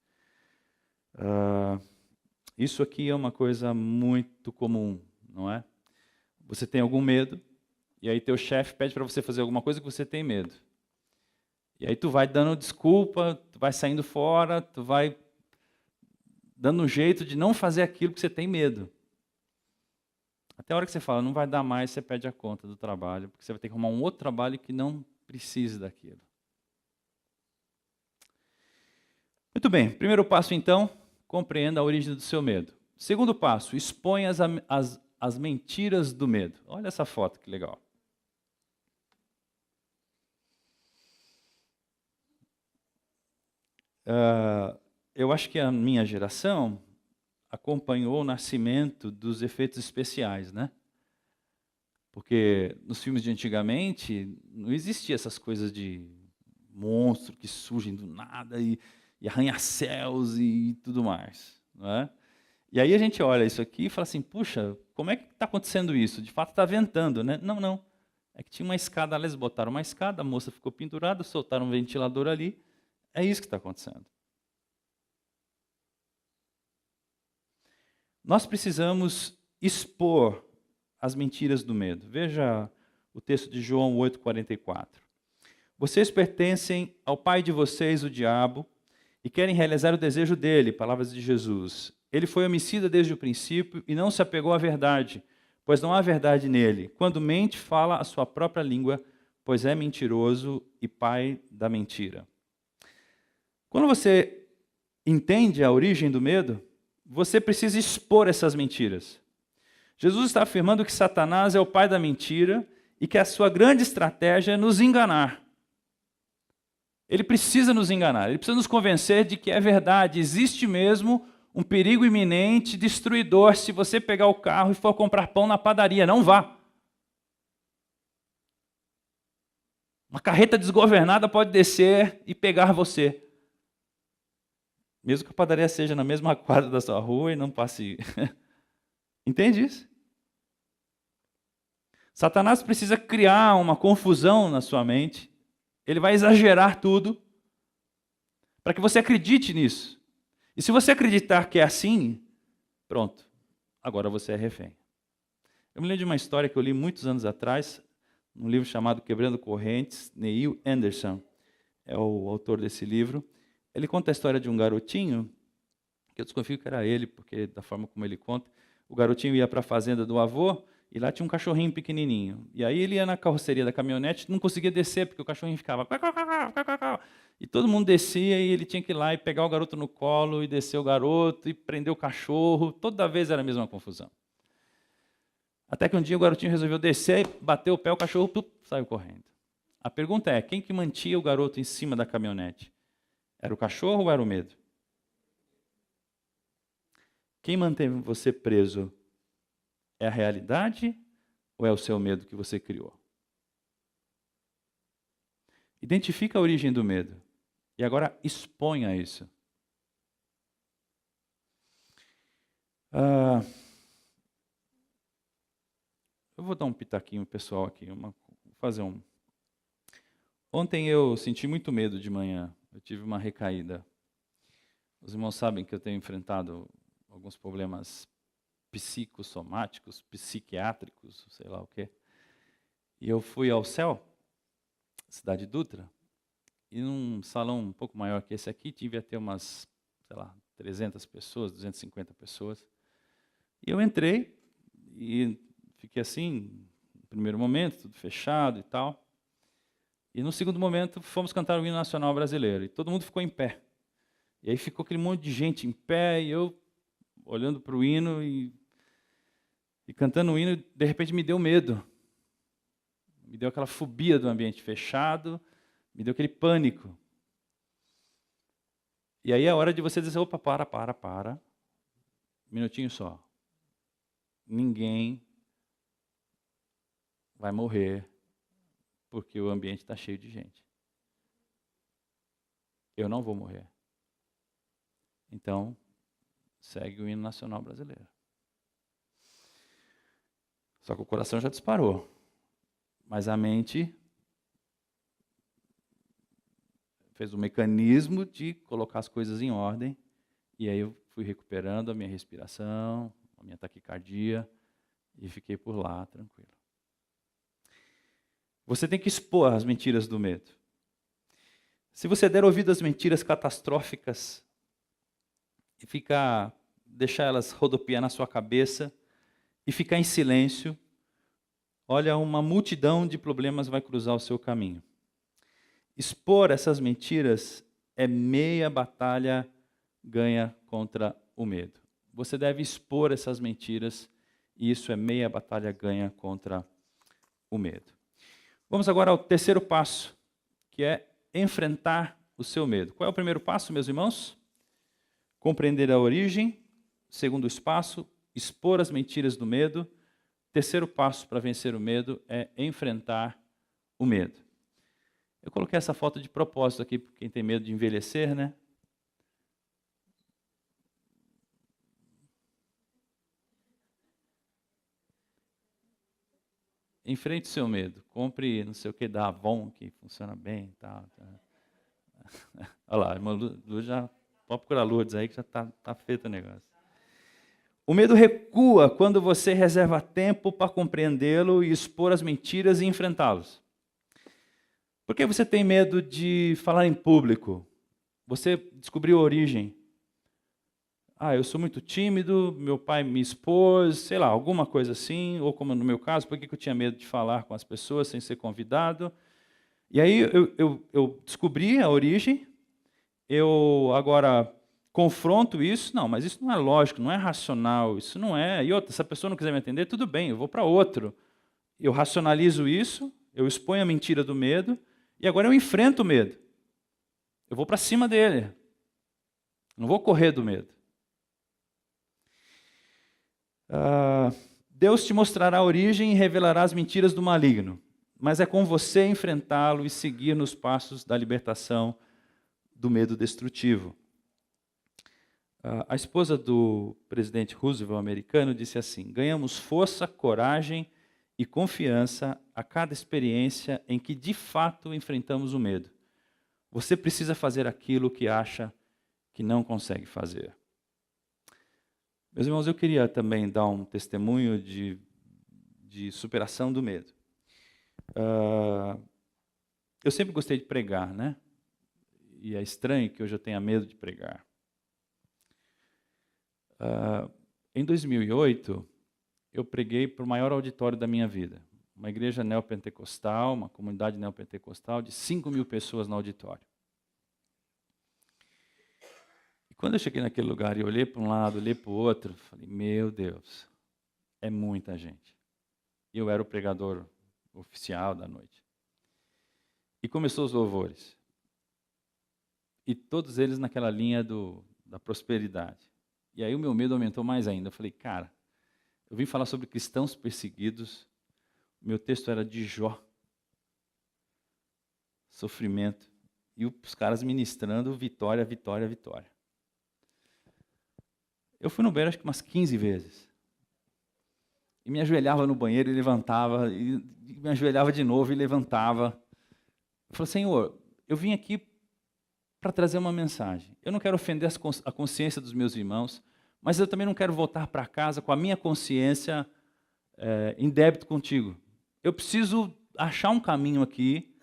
Isso aqui é uma coisa muito comum, não é? Você tem algum medo, e aí teu chefe pede para você fazer alguma coisa que você tem medo. E aí tu vai dando desculpa, tu vai saindo fora, tu vai dando um jeito de não fazer aquilo que você tem medo. Até a hora que você fala, não vai dar mais, você pede a conta do trabalho, porque você vai ter que arrumar um outro trabalho que não precise daquilo. Muito bem, primeiro passo então, compreenda a origem do seu medo. Segundo passo, exponha as mentiras do medo. Olha essa foto, que legal. Eu acho que a minha geração acompanhou o nascimento dos efeitos especiais, né? Porque nos filmes de antigamente não existia essas coisas de monstro que surgem do nada e arranha-céus e tudo mais, não é? E aí a gente olha isso aqui e fala assim, puxa, como é que está acontecendo isso? De fato está ventando, né? Não. É que tinha uma escada, eles botaram uma escada, a moça ficou pendurada, soltaram um ventilador ali. É isso que está acontecendo. Nós precisamos expor as mentiras do medo. Veja o texto de João 8,44. Vocês pertencem ao pai de vocês, o diabo, e querem realizar o desejo dele, palavras de Jesus. Ele foi homicida desde o princípio e não se apegou à verdade, pois não há verdade nele. Quando mente, fala a sua própria língua, pois é mentiroso e pai da mentira. Quando você entende a origem do medo, você precisa expor essas mentiras. Jesus está afirmando que Satanás é o pai da mentira e que a sua grande estratégia é nos enganar. Ele precisa nos enganar, ele precisa nos convencer de que é verdade, existe mesmo um perigo iminente, destruidor, se você pegar o carro e for comprar pão na padaria, não vá. Uma carreta desgovernada pode descer e pegar você. Mesmo que a padaria seja na mesma quadra da sua rua e não passe... Entende isso? Satanás precisa criar uma confusão na sua mente. Ele vai exagerar tudo para que você acredite nisso. E se você acreditar que é assim, pronto, agora você é refém. Eu me lembro de uma história que eu li muitos anos atrás, num livro chamado Quebrando Correntes, Neil Anderson é o autor desse livro. Ele conta a história de um garotinho, que eu desconfio que era ele, porque da forma como ele conta, o garotinho ia para a fazenda do avô, e lá tinha um cachorrinho pequenininho. E aí ele ia na carroceria da caminhonete, não conseguia descer, porque o cachorrinho ficava... E todo mundo descia e ele tinha que ir lá e pegar o garoto no colo, e descer o garoto, e prender o cachorro. Toda vez era a mesma confusão. Até que um dia o garotinho resolveu descer, bateu o pé, o cachorro saiu correndo. A pergunta é, quem que mantinha o garoto em cima da caminhonete? Era o cachorro ou era o medo? Quem manteve você preso é a realidade ou é o seu medo que você criou? Identifica a origem do medo e agora exponha isso. Eu vou dar um pitaquinho pessoal aqui, fazer um. Ontem eu senti muito medo de manhã, eu tive uma recaída. Os irmãos sabem que eu tenho enfrentado alguns problemas psicossomáticos, psiquiátricos, sei lá o quê. E eu fui ao céu, Cidade Dutra, e num salão um pouco maior que esse aqui, devia ter umas, sei lá, 300 pessoas, 250 pessoas. E eu entrei e fiquei assim, no primeiro momento, tudo fechado e tal. E no segundo momento, fomos cantar o hino nacional brasileiro, e todo mundo ficou em pé. E aí ficou aquele monte de gente em pé, e eu olhando para o hino e cantando o hino, de repente me deu medo. Me deu aquela fobia do ambiente fechado, me deu aquele pânico. E aí é a hora de você dizer, opa, para. Um minutinho só. Ninguém vai morrer porque o ambiente está cheio de gente. Eu não vou morrer. Então, segue o hino nacional brasileiro. Só que o coração já disparou. Mas a mente fez um mecanismo de colocar as coisas em ordem. E aí eu fui recuperando a minha respiração, a minha taquicardia, e fiquei por lá, tranquilo. Você tem que expor as mentiras do medo. Se você der ouvido às mentiras catastróficas e deixar elas rodopiar na sua cabeça e ficar em silêncio, olha, uma multidão de problemas vai cruzar o seu caminho. Expor essas mentiras é meia batalha ganha contra o medo. Você deve expor essas mentiras e isso é meia batalha ganha contra o medo. Vamos agora ao terceiro passo, que é enfrentar o seu medo. Qual é o primeiro passo, meus irmãos? Compreender a origem. Segundo passo, expor as mentiras do medo. Terceiro passo para vencer o medo é enfrentar o medo. Eu coloquei essa foto de propósito aqui, para quem tem medo de envelhecer, né? Enfrente o seu medo. Compre não sei o que da Avon, que funciona bem. Tá. Olha lá, a irmã Lourdes já... Pode procurar Lourdes aí, que já está feito o negócio. O medo recua quando você reserva tempo para compreendê-lo e expor as mentiras e enfrentá-los. Por que você tem medo de falar em público? Você descobriu a origem. Eu sou muito tímido, meu pai me expôs, sei lá, alguma coisa assim, ou como no meu caso, por que eu tinha medo de falar com as pessoas sem ser convidado? E aí eu descobri a origem, eu agora confronto isso, não, mas isso não é lógico, não é racional, isso não é... E outra, se a pessoa não quiser me atender, tudo bem, eu vou para outro. Eu racionalizo isso, eu exponho a mentira do medo, e agora eu enfrento o medo. Eu vou para cima dele. Não vou correr do medo. Deus te mostrará a origem e revelará as mentiras do maligno, mas é com você enfrentá-lo e seguir nos passos da libertação do medo destrutivo. A esposa do presidente Roosevelt americano disse assim: ganhamos força, coragem e confiança a cada experiência em que de fato enfrentamos o medo. Você precisa fazer aquilo que acha que não consegue fazer. Meus irmãos, eu queria também dar um testemunho de superação do medo. Eu sempre gostei de pregar, né? E é estranho que hoje eu tenha medo de pregar. Em 2008, eu preguei para o maior auditório da minha vida. Uma igreja neopentecostal, uma comunidade neopentecostal de 5.000 pessoas no auditório. E quando eu cheguei naquele lugar e olhei para um lado, olhei para o outro, falei, meu Deus, é muita gente. E eu era o pregador oficial da noite. E começou os louvores. E todos eles naquela linha da prosperidade. E aí o meu medo aumentou mais ainda. Eu falei, cara, eu vim falar sobre cristãos perseguidos. O meu texto era de Jó. Sofrimento. E os caras ministrando vitória, vitória, vitória. Eu fui no banheiro acho que umas 15 vezes. E me ajoelhava no banheiro e levantava. E me ajoelhava de novo e levantava. Eu falei, Senhor, eu vim aqui para trazer uma mensagem. Eu não quero ofender a consciência dos meus irmãos, mas eu também não quero voltar para casa com a minha consciência em débito contigo. Eu preciso achar um caminho aqui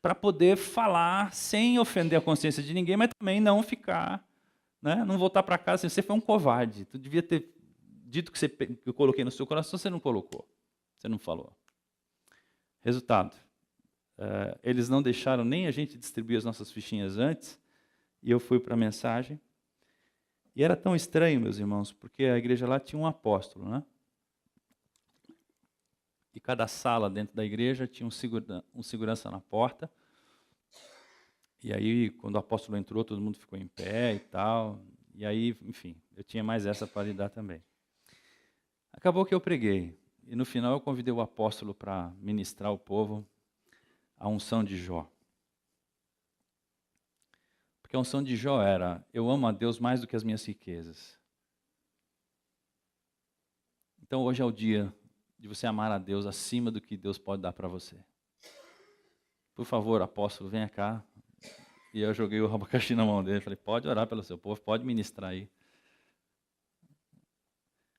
para poder falar sem ofender a consciência de ninguém, mas também não ficar, né, não voltar para casa assim, você foi um covarde. Tu devia ter dito que eu coloquei no seu coração, você não colocou. Você não falou. Resultado. Eles não deixaram nem a gente distribuir as nossas fichinhas antes, e eu fui para a mensagem. E era tão estranho, meus irmãos, porque a igreja lá tinha um apóstolo, né? E cada sala dentro da igreja tinha um segurança na porta. E aí, quando o apóstolo entrou, todo mundo ficou em pé e tal. E aí, enfim, eu tinha mais essa para lidar também. Acabou que eu preguei. E no final eu convidei o apóstolo para ministrar ao povo a unção de Jó. Porque a unção de Jó era, eu amo a Deus mais do que as minhas riquezas. Então hoje é o dia de você amar a Deus acima do que Deus pode dar para você. Por favor, apóstolo, venha cá. E eu joguei o abacaxi na mão dele, falei, pode orar pelo seu povo, pode ministrar aí.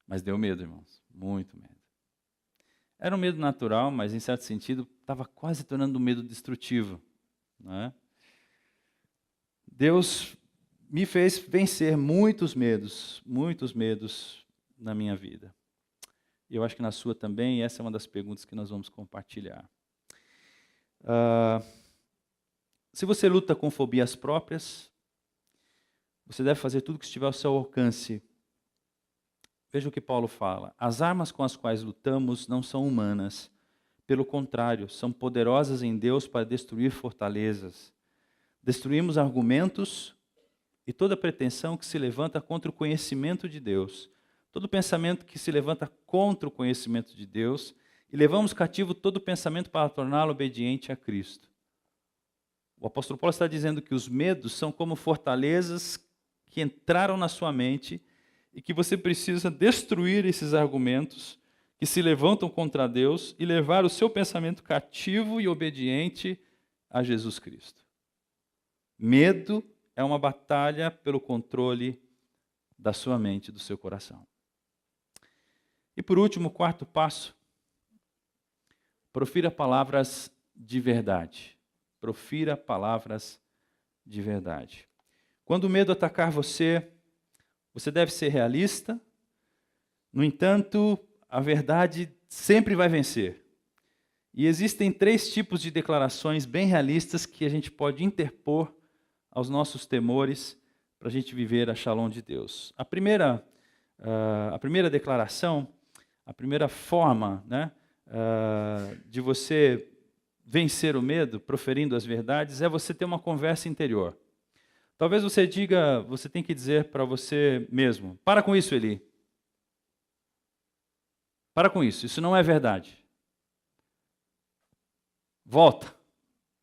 Mas deu medo, irmãos, muito medo. Era um medo natural, mas em certo sentido estava quase tornando um medo destrutivo, né? Deus me fez vencer muitos medos na minha vida. E eu acho que na sua também, e essa é uma das perguntas que nós vamos compartilhar. Se você luta com fobias próprias, você deve fazer tudo o que estiver ao seu alcance. Veja o que Paulo fala. As armas com as quais lutamos não são humanas. Pelo contrário, são poderosas em Deus para destruir fortalezas. Destruímos argumentos e toda pretensão que se levanta contra o conhecimento de Deus. Todo pensamento que se levanta contra o conhecimento de Deus. E levamos cativo todo pensamento para torná-lo obediente a Cristo. O apóstolo Paulo está dizendo que os medos são como fortalezas que entraram na sua mente e que você precisa destruir esses argumentos que se levantam contra Deus e levar o seu pensamento cativo e obediente a Jesus Cristo. Medo é uma batalha pelo controle da sua mente, do seu coração. E por último, o quarto passo, profira palavras de verdade. Profira palavras de verdade. Quando o medo atacar você, você deve ser realista. No entanto, a verdade sempre vai vencer. E existem 3 tipos de declarações bem realistas que a gente pode interpor aos nossos temores para a gente viver a Shalom de Deus. A primeira declaração, a primeira forma, né, de você vencer o medo, proferindo as verdades, é você ter uma conversa interior. Talvez você tem que dizer para você mesmo, para com isso, Eli. Para com isso não é verdade. Volta,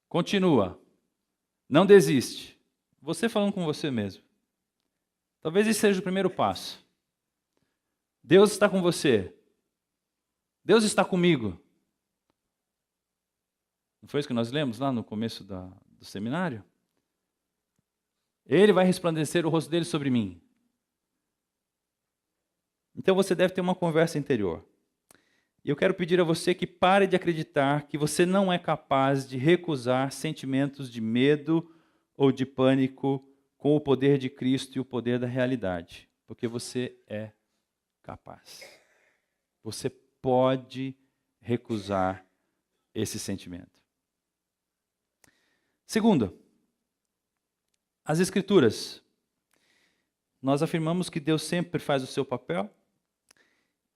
continua, não desiste. Você falando com você mesmo. Talvez esse seja o primeiro passo. Deus está com você. Deus está comigo. Não foi isso que nós lemos lá no começo do seminário? Ele vai resplandecer o rosto dele sobre mim. Então você deve ter uma conversa interior. E eu quero pedir a você que pare de acreditar que você não é capaz de recusar sentimentos de medo ou de pânico com o poder de Cristo e o poder da realidade. Porque você é capaz. Você pode recusar esse sentimento. Segundo, as Escrituras. Nós afirmamos que Deus sempre faz o seu papel.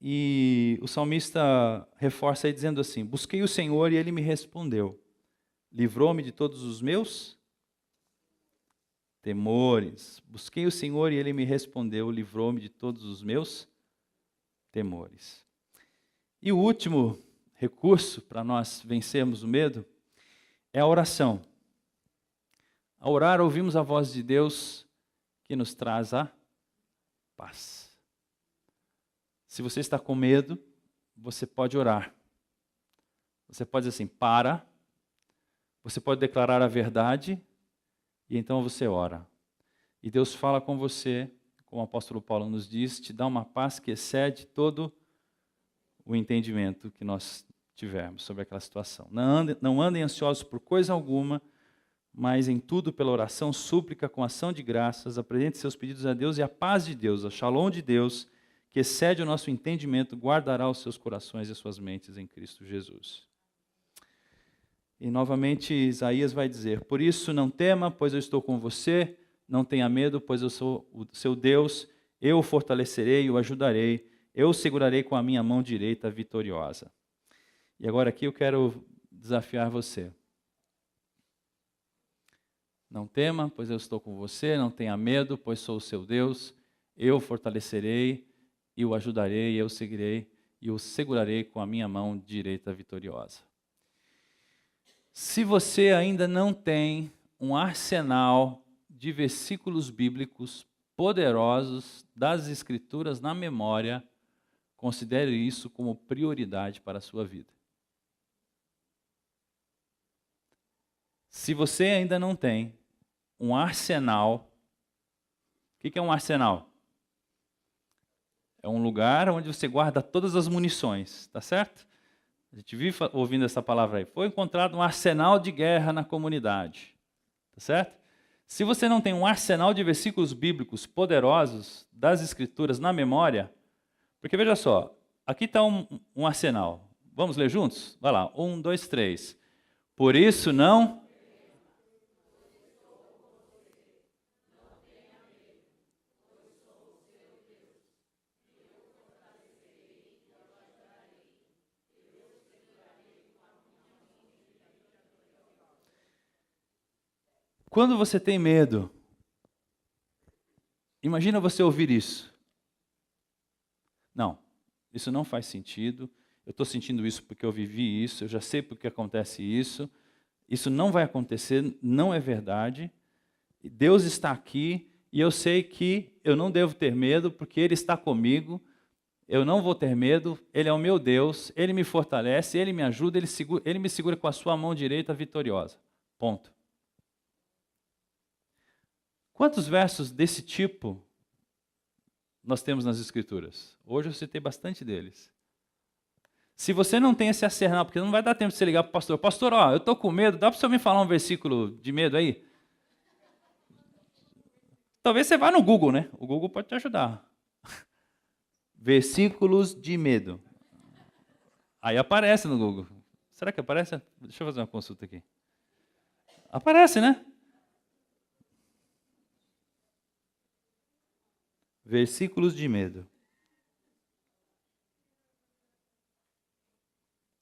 E o salmista reforça aí dizendo assim: busquei o Senhor e Ele me respondeu. Livrou-me de todos os meus temores. Busquei o Senhor e Ele me respondeu. Livrou-me de todos os meus temores. E o último recurso para nós vencermos o medo é a oração. Ao orar, ouvimos a voz de Deus que nos traz a paz. Se você está com medo, você pode orar. Você pode dizer assim, para. Você pode declarar a verdade e então você ora. E Deus fala com você, como o apóstolo Paulo nos diz, te dá uma paz que excede todo o entendimento que nós tivermos sobre aquela situação. Não andem ansiosos por coisa alguma, mas em tudo pela oração, súplica, com ação de graças, apresente seus pedidos a Deus e a paz de Deus, a shalom de Deus, que excede o nosso entendimento, guardará os seus corações e as suas mentes em Cristo Jesus. E novamente Isaías vai dizer, por isso não tema, pois eu estou com você, não tenha medo, pois eu sou o seu Deus, eu o fortalecerei e o ajudarei, eu o segurarei com a minha mão direita vitoriosa. E agora aqui eu quero desafiar você. Não tema, pois eu estou com você, não tenha medo, pois sou o seu Deus, eu o fortalecerei e o ajudarei, eu o seguirei e o segurarei com a minha mão direita vitoriosa. Se você ainda não tem um arsenal de versículos bíblicos poderosos das Escrituras na memória, considere isso como prioridade para a sua vida. Se você ainda não tem um arsenal, o que é um arsenal? É um lugar onde você guarda todas as munições, tá certo? A gente vive ouvindo essa palavra aí. Foi encontrado um arsenal de guerra na comunidade, tá certo? Se você não tem um arsenal de versículos bíblicos poderosos das Escrituras na memória, porque veja só, aqui está um arsenal. Vamos ler juntos? Vai lá, 1, 2, 3. Por isso não... Quando você tem medo, imagina você ouvir isso. Não, isso não faz sentido. Eu estou sentindo isso porque eu vivi isso, eu já sei porque acontece isso. Isso não vai acontecer, não é verdade. Deus está aqui e eu sei que eu não devo ter medo porque Ele está comigo. Eu não vou ter medo, Ele é o meu Deus, Ele me fortalece, Ele me ajuda, Ele me segura com a sua mão direita vitoriosa. Ponto. Quantos versos desse tipo nós temos nas Escrituras? Hoje eu citei bastante deles. Se você não tem esse arsenal, porque não vai dar tempo de você ligar para o pastor. Pastor, ó, eu estou com medo, dá para o senhor me falar um versículo de medo aí? Talvez você vá no Google, né? O Google pode te ajudar. Versículos de medo. Aí aparece no Google. Será que aparece? Deixa eu fazer uma consulta aqui. Aparece, né? Versículos de medo.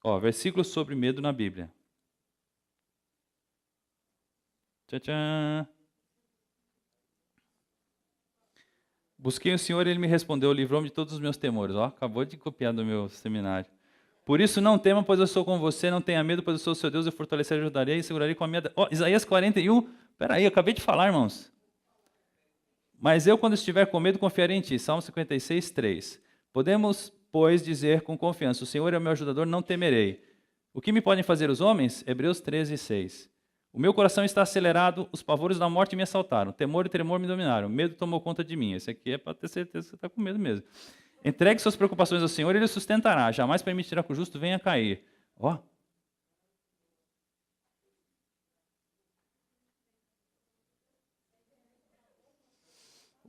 Ó, versículos sobre medo na Bíblia. Tchau, tchau. Busquei o Senhor e Ele me respondeu, livrou-me de todos os meus temores. Ó, acabou de copiar do meu seminário. Por isso não tema, pois eu sou com você, não tenha medo, pois eu sou o seu Deus, eu fortalecerei, ajudarei e segurarei com a minha... Ó, Isaías 41, peraí, eu acabei de falar, irmãos. Mas eu, quando estiver com medo, confiarei em ti. Salmo 56, 3. Podemos, pois, dizer com confiança, o Senhor é o meu ajudador, não temerei. O que me podem fazer os homens? Hebreus 13, 6. O meu coração está acelerado, os pavores da morte me assaltaram, temor e tremor me dominaram, medo tomou conta de mim. Esse aqui é para ter certeza que você está com medo mesmo. Entregue suas preocupações ao Senhor, Ele o sustentará, jamais permitirá que o justo venha a cair. Ó.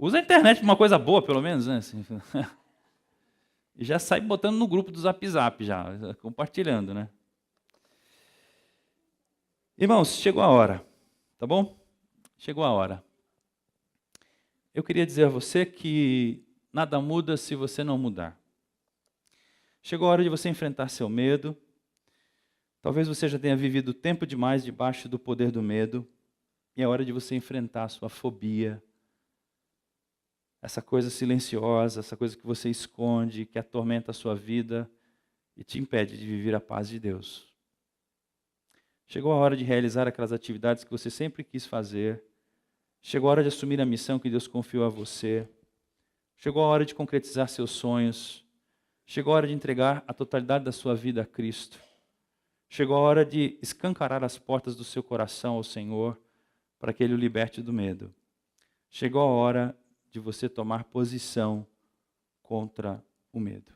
Usa a internet para uma coisa boa, pelo menos, né? Assim. E já sai botando no grupo do Zap Zap, já compartilhando, né? Irmãos, chegou a hora, tá bom? Chegou a hora. Eu queria dizer a você que nada muda se você não mudar. Chegou a hora de você enfrentar seu medo. Talvez você já tenha vivido tempo demais debaixo do poder do medo. E é hora de você enfrentar a sua fobia. Essa coisa silenciosa, essa coisa que você esconde, que atormenta a sua vida e te impede de viver a paz de Deus. Chegou a hora de realizar aquelas atividades que você sempre quis fazer. Chegou a hora de assumir a missão que Deus confiou a você. Chegou a hora de concretizar seus sonhos. Chegou a hora de entregar a totalidade da sua vida a Cristo. Chegou a hora de escancarar as portas do seu coração ao Senhor para que Ele o liberte do medo. Chegou a hora de você tomar posição contra o medo.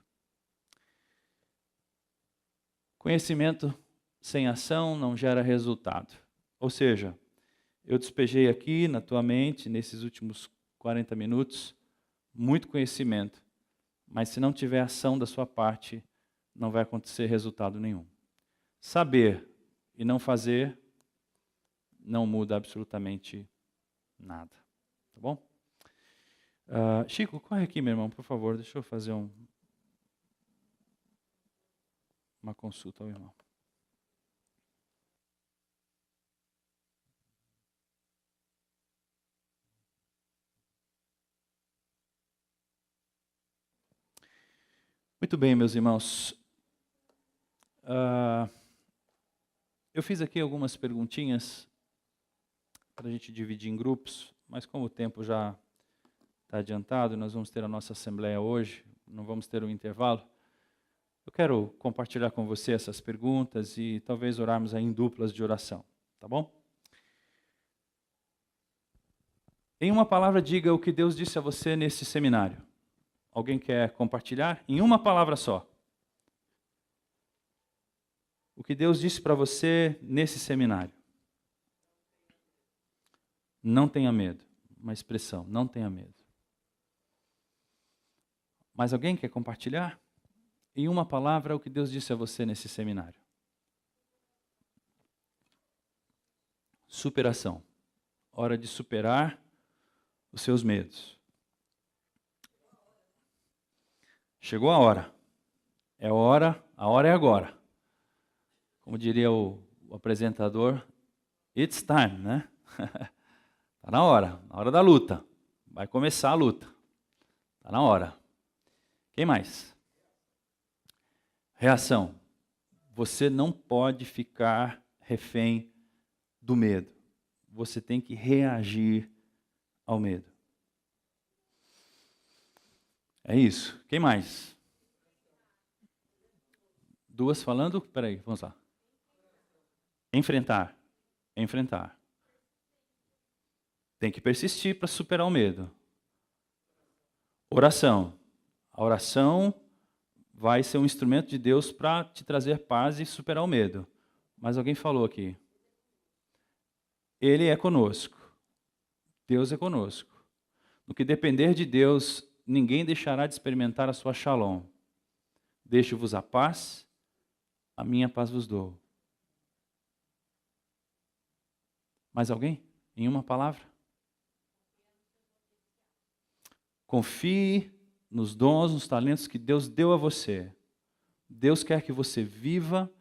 Conhecimento sem ação não gera resultado. Ou seja, eu despejei aqui na tua mente, nesses últimos 40 minutos, muito conhecimento. Mas se não tiver ação da sua parte, não vai acontecer resultado nenhum. Saber e não fazer não muda absolutamente nada. Tá bom? Chico, corre aqui, meu irmão, por favor. Deixa eu fazer uma consulta ao irmão. Muito bem, meus irmãos. Eu fiz aqui algumas perguntinhas para a gente dividir em grupos, mas como o tempo já está adiantado, nós vamos ter a nossa assembleia hoje, não vamos ter um intervalo. Eu quero compartilhar com você essas perguntas e talvez orarmos aí em duplas de oração, tá bom? Em uma palavra, diga o que Deus disse a você nesse seminário. Alguém quer compartilhar? Em uma palavra só. O que Deus disse para você nesse seminário. Não tenha medo. Uma expressão, não tenha medo. Mas alguém quer compartilhar? Em uma palavra, o que Deus disse a você nesse seminário. Superação. Hora de superar os seus medos. Chegou a hora. É a hora é agora. Como diria o apresentador, it's time, né? Está na hora da luta. Vai começar a luta. Está na hora. Quem mais? Reação. Você não pode ficar refém do medo. Você tem que reagir ao medo. É isso. Quem mais? Duas falando? Peraí, vamos lá. Enfrentar. Enfrentar. Tem que persistir para superar o medo. Oração. A oração vai ser um instrumento de Deus para te trazer paz e superar o medo. Mas alguém falou aqui. Ele é conosco. Deus é conosco. No que depender de Deus, ninguém deixará de experimentar a sua shalom. Deixo-vos a paz, a minha paz vos dou. Mais alguém? Em uma palavra? Confie nos dons, nos talentos que Deus deu a você. Deus quer que você viva,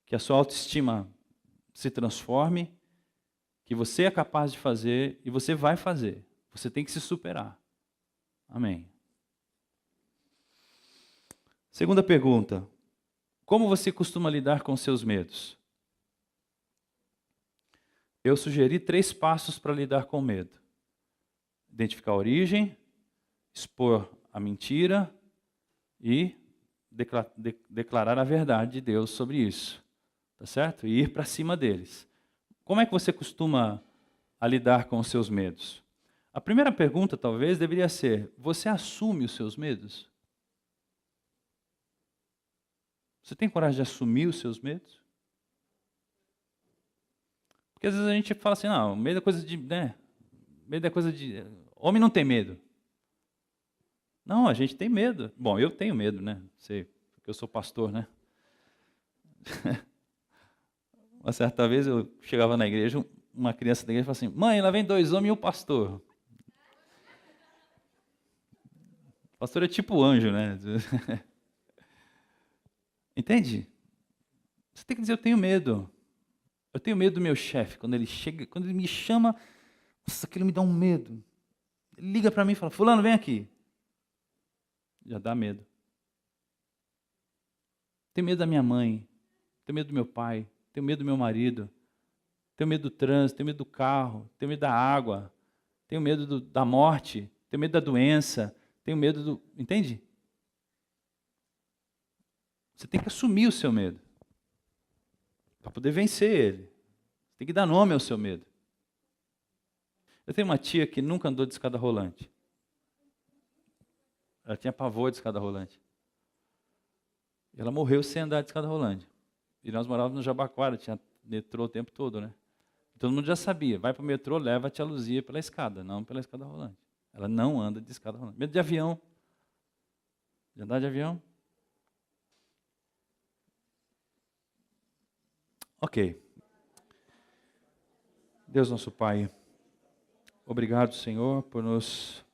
que a sua autoestima se transforme, que você é capaz de fazer e você vai fazer. Você tem que se superar. Amém. Segunda pergunta. Como você costuma lidar com seus medos? Eu sugeri 3 passos para lidar com o medo. Identificar a origem, expor a mentira e declarar a verdade de Deus sobre isso. Tá certo? E ir para cima deles. Como é que você costuma lidar com os seus medos? A primeira pergunta, talvez, deveria ser: você assume os seus medos? Você tem coragem de assumir os seus medos? Porque às vezes a gente fala assim, não, medo é coisa de... né? Medo é coisa de... Homem não tem medo. Não, a gente tem medo. Bom, eu tenho medo, né? Sei, porque eu sou pastor, né? Uma certa vez eu chegava na igreja, uma criança da igreja falava assim: mãe, lá vem 2 homens e um pastor. O pastor é tipo anjo, né? Entende? Você tem que dizer: eu tenho medo. Eu tenho medo do meu chefe. Quando ele chega, quando ele me chama, nossa, aquilo me dá um medo. Ele liga para mim e fala: fulano, vem aqui. Já dá medo. Tenho medo da minha mãe. Tenho medo do meu pai. Tenho medo do meu marido. Tenho medo do trânsito. Tenho medo do carro. Tenho medo da água. Tenho medo da morte. Tenho medo da doença. Tenho medo do... Entende? Você tem que assumir o seu medo. Para poder vencer ele. Você tem que dar nome ao seu medo. Eu tenho uma tia que nunca andou de escada rolante. Ela tinha pavor de escada rolante. E ela morreu sem andar de escada rolante. E nós morávamos no Jabaquara, tinha metrô o tempo todo, né? Todo mundo já sabia. Vai para o metrô, leva a tia Luzia pela escada, não pela escada rolante. Ela não anda de escada rolante. Medo de avião. De andar de avião? Ok. Deus nosso Pai, obrigado, Senhor, por nos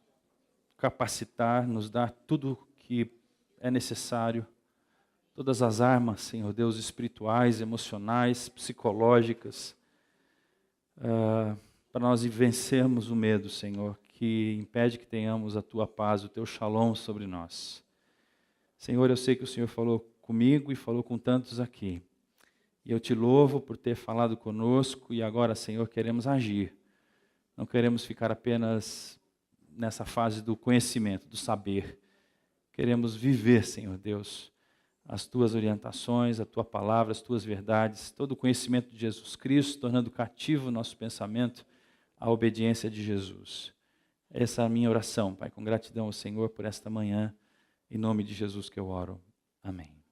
capacitar, nos dar tudo que é necessário, todas as armas, Senhor Deus, espirituais, emocionais, psicológicas, para nós vencermos o medo, Senhor, que impede que tenhamos a Tua paz, o Teu shalom sobre nós. Senhor, eu sei que o Senhor falou comigo e falou com tantos aqui. E eu te louvo por ter falado conosco e agora, Senhor, queremos agir. Não queremos ficar apenas nessa fase do conhecimento, do saber. Queremos viver, Senhor Deus, as Tuas orientações, a Tua palavra, as Tuas verdades, todo o conhecimento de Jesus Cristo, tornando cativo o nosso pensamento à obediência de Jesus. Essa é a minha oração, Pai, com gratidão ao Senhor por esta manhã, em nome de Jesus que eu oro. Amém.